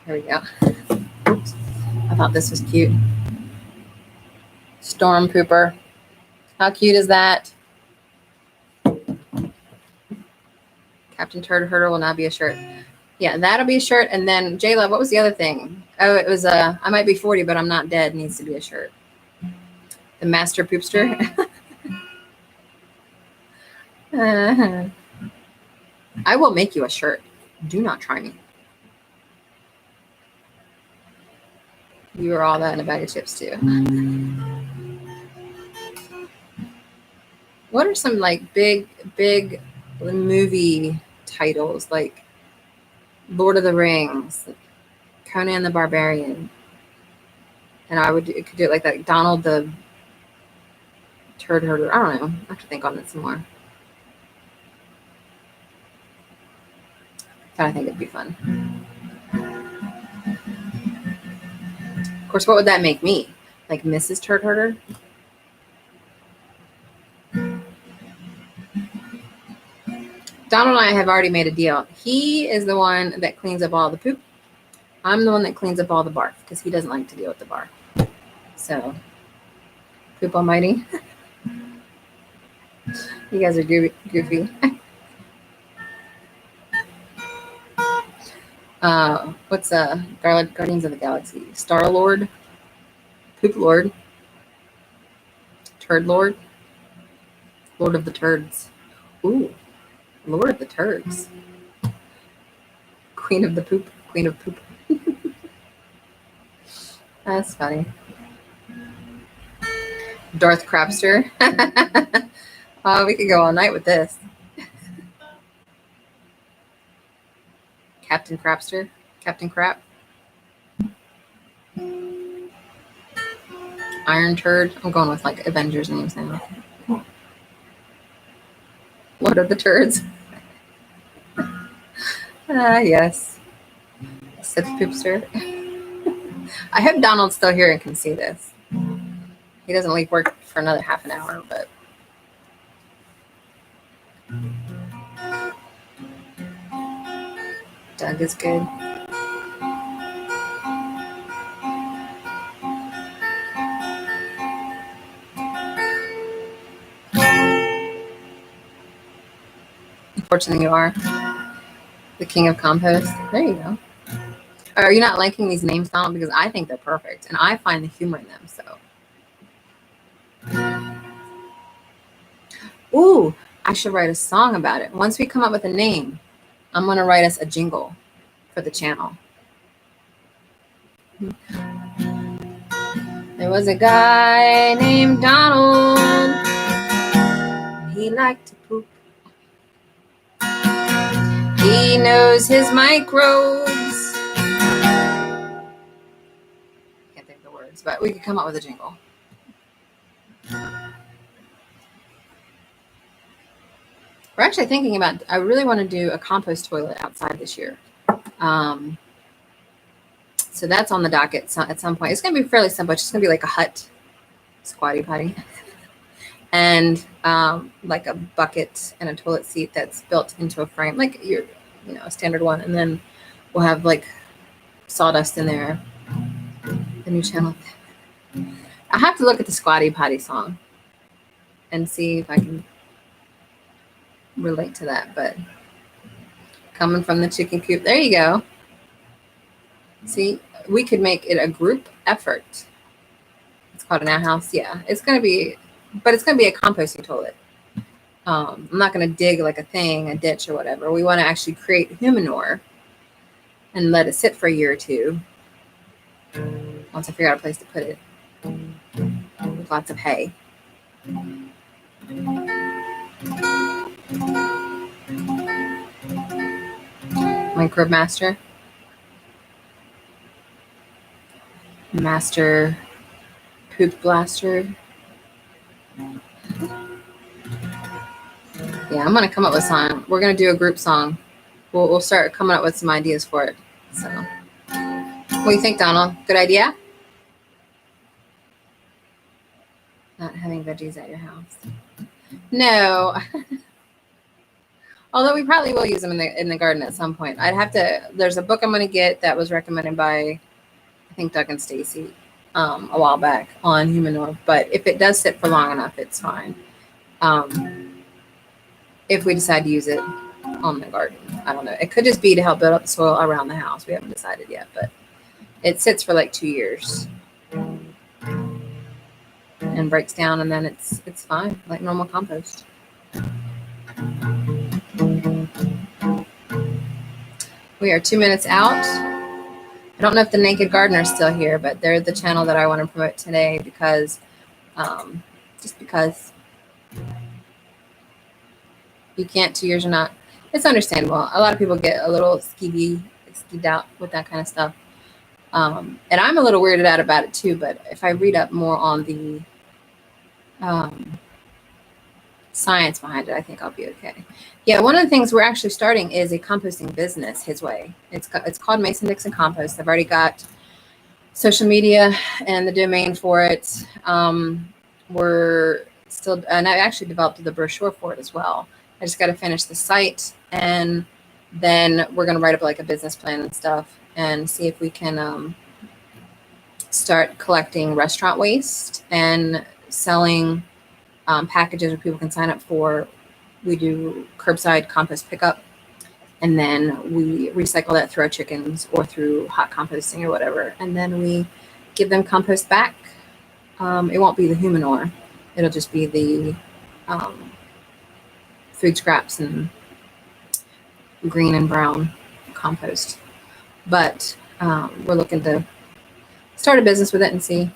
Here we go. Oops. I thought this was cute. Storm Pooper. How cute is that? Captain Turd Herder will now be a shirt. Yeah, that'll be a shirt. And then Jayla, what was the other thing? Oh, it was I might be 40, but I'm not dead. Needs to be a shirt. The Master Poopster. I will make you a shirt. Do not try me. You are all that in a bag of chips too. What are some like big movie titles, like Lord of the Rings, Conan the Barbarian? And I could do it like that. Donald the Turd Herder. I don't know. I have to think on it some more. But I think it'd be fun. Of course, what would that make me? Like Mrs. Turd Herder? Donald and I have already made a deal. He is the one that cleans up all the poop. I'm the one that cleans up all the barf because he doesn't like to deal with the barf. So, Poop Almighty. You guys are goofy. What's Guardians of the Galaxy? Star Lord, Poop Lord, Turd Lord, Lord of the Turds. Ooh, Lord of the Turds. Queen of the Poop, Queen of Poop. That's funny. Darth Crapster. Oh, we could go all night with this. Captain Crapster. Captain Crap. Iron Turd. I'm going with like Avengers names now. Lord of the Turds. Yes. Sith Poopster. I hope Donald's still here and can see this. He doesn't leave work for another half an hour, but. Doug is good. Unfortunately, you are the king of compost. There you go. Are you not liking these names, Donald? Because I think they're perfect, and I find the humor in them. So, ooh, I should write a song about it. Once we come up with a name, I'm gonna write us a jingle for the channel. There was a guy named Donald. He liked to poop. He knows his microbes. Can't think of the words, but we could come up with a jingle. We're actually thinking about, I really want to do a compost toilet outside this year. So that's on the docket at some point. It's going to be fairly simple. It's just going to be like a hut, squatty potty, and like a bucket and a toilet seat that's built into a frame, like your, a standard one. And then we'll have like sawdust in there. The new channel. I have to look at the squatty potty song and see if I can relate to that. But coming from the chicken coop, there you go. See, we could make it a group effort. It's called an outhouse. Yeah, it's going to be, but it's going to be a composting toilet. I'm not going to dig like a ditch or whatever. We want to actually create human manure and let it sit for a year or two. Once I figure out a place to put it with lots of hay. Microbe Master. Master Poop Blaster. Yeah, I'm going to come up with a song. We're going to do a group song. We'll start coming up with some ideas for it. So, what do you think, Donald? Good idea? Not having veggies at your house. No. Although we probably will use them in the garden at some point. There's a book I'm going to get that was recommended by, I think, Doug and Stacy a while back on human manure. But if it does sit for long enough, it's fine. If we decide to use it on the garden, I don't know. It could just be to help build up the soil around the house. We haven't decided yet, but it sits for like 2 years and breaks down, and then it's fine, like normal compost. We are 2 minutes out. I don't know if the Naked Gardener is still here, but they're the channel that I want to promote today because, just because you can't 2 years or not. It's understandable. A lot of people get a little skeeved out with that kind of stuff. And I'm a little weirded out about it too, but if I read up more on the science behind it, I think I'll be okay. Yeah, one of the things we're actually starting is a composting business his way. It's called Mason-Dixon Compost. I've already got social media and the domain for it. We're still, and I actually developed the brochure for it as well. I just got to finish the site, and then we're going to write up like a business plan and stuff and see if we can start collecting restaurant waste and selling packages where people can sign up for. We do curbside compost pickup, and then we recycle that through our chickens or through hot composting or whatever, and then we give them compost back. It won't be the human manure. It'll just be the food scraps and green and brown compost. But we're looking to start a business with it and see.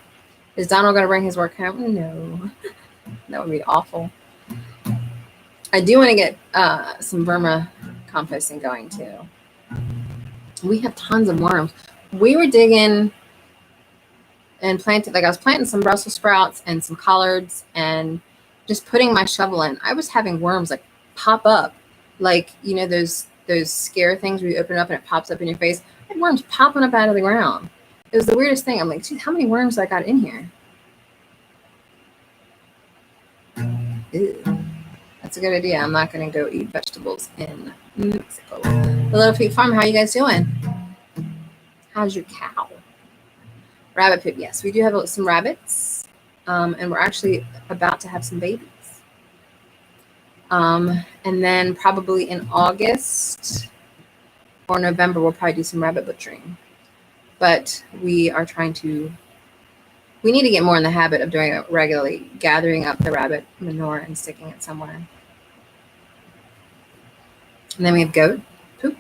Is Donald going to bring his work home? No. That would be awful. I do want to get some vermicomposting going too. We have tons of worms. We were digging and planted, like I was planting some Brussels sprouts and some collards and just putting my shovel in. I was having worms like pop up, like, you know, those scare things where you open it up and it pops up in your face. I had worms popping up out of the ground. It was the weirdest thing. I'm like, geez, how many worms I got in here? Ew. That's a good idea. I'm not going to go eat vegetables in Mexico. The Little Pig Farm, how are you guys doing? How's your cow? Rabbit poop. Yes, we do have some rabbits. And we're actually about to have some babies. And then probably in August or November, we'll probably do some rabbit butchering. But we are trying to, we need to get more in the habit of doing it regularly, gathering up the rabbit manure and sticking it somewhere. And then we have goat poop.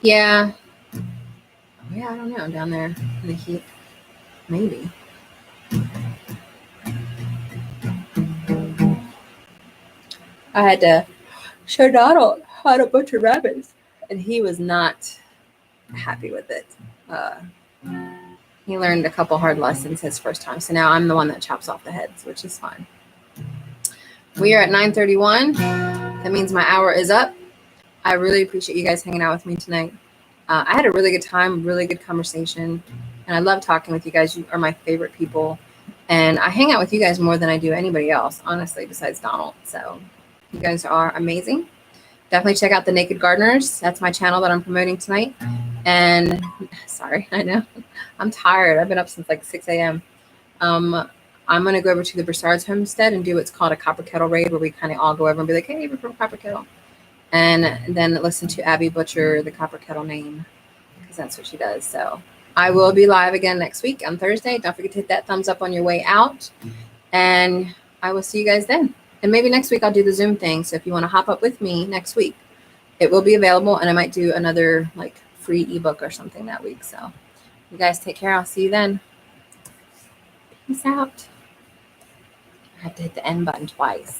Yeah. Yeah, I don't know, down there in the heat. Maybe. I had to show Donald how to butcher rabbits, and he was not happy with it. He learned a couple hard lessons his first time, so now I'm the one that chops off the heads, which is fine. We are at 9:31. That means my hour is up. I really appreciate you guys hanging out with me tonight. I had a really good time, really good conversation, and I love talking with you guys. You are my favorite people, and I hang out with you guys more than I do anybody else, honestly, besides Donald. So you guys are amazing. Definitely check out The Naked Gardeners. That's my channel that I'm promoting tonight. And sorry, I know I'm tired. I've been up since like 6 a.m. I'm going to go over to the Broussard's homestead and do what's called a Copper Kettle raid, where we kind of all go over and be like, hey, we're from Copper Kettle. And then listen to Abby butcher the Copper Kettle name, because that's what she does. So I will be live again next week on Thursday. Don't forget to hit that thumbs up on your way out. And I will see you guys then. And maybe next week I'll do the Zoom thing. So if you want to hop up with me next week, it will be available. And I might do another like free ebook or something that week. So you guys take care. I'll see you then. Peace out. I have to hit the end button twice.